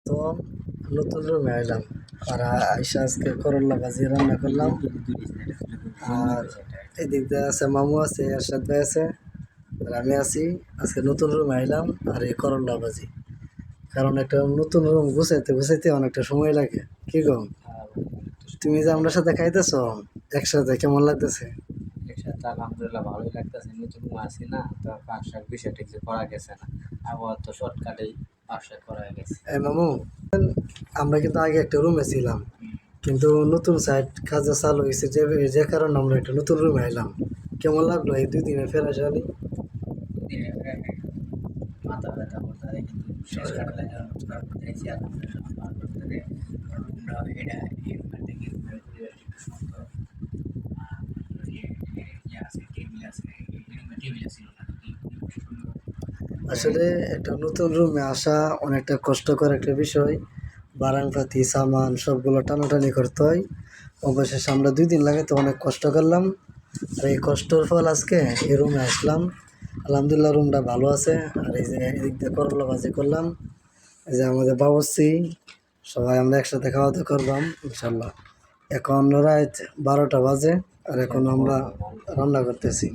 তো নতুন রুমে আইলাম আর আইসা আজকে করল্লা ভাজি রান্না করলাম। আর এদিক দিয়ে আছে মামু আছে, এরশাদ ভাই আছে, আর আমি আছি। আজকে নতুন রুমে আইলাম আর এই করল্লা ভাজি, কারণ একটা নতুন রুম গুছাইতে গুছাইতে অনেকটা সময় লাগে। কি গো, তুমি যে আমার সাথে খাইতেছ একসাথে, কেমন লাগতেছে? একসাথে আলহামদুলিল্লাহ ভালোই লাগতেছে। নতুন আসি না তো পাক শাক বিষয়টা কিছু করা গেছে না, আবার তো শর্টকাটেই পাক শাক করা গেছে। এই মামু, আমরা কিন্তু আগে একটা রুমে ছিলাম, কিন্তু নতুন সাইট কাজে চালু হয়েছে যে যে কারণে আমরা একটা নতুন রুমে আইলাম। কেমন লাগলো এই 2 দিনে ফেরা সারি? মাথা ব্যথা করতে কিন্তু শেষ কাটলে দেখছি আলহামদুলিল্লাহ এটা সুন্দর টেবিল আছে, টেবিল আছে। আসলে একটা নতুন রুমে আসা অনেকটা কষ্টকর একটা বিষয়। বারাংপাতি সামান সবগুলো টানাটানি করতে হয়। অবশেষে আমরা 2 দিন লাগে তো অনেক কষ্ট করলাম, আর এই কষ্টর ফল আজকে এই রুমে আসলাম। আলহামদুলিল্লাহ রুমটা ভালো আছে। আর এই যে এদিক দিয়ে করলা ভাজি করলাম, এই যে আমাদের বাবুর্চি, সবাই আমরা একসাথে খাওয়া দাওয়া করলাম ইনশাল্লাহ। এখন রাত 12টা বাজে আর এখন আমরা রান্না করতেছি।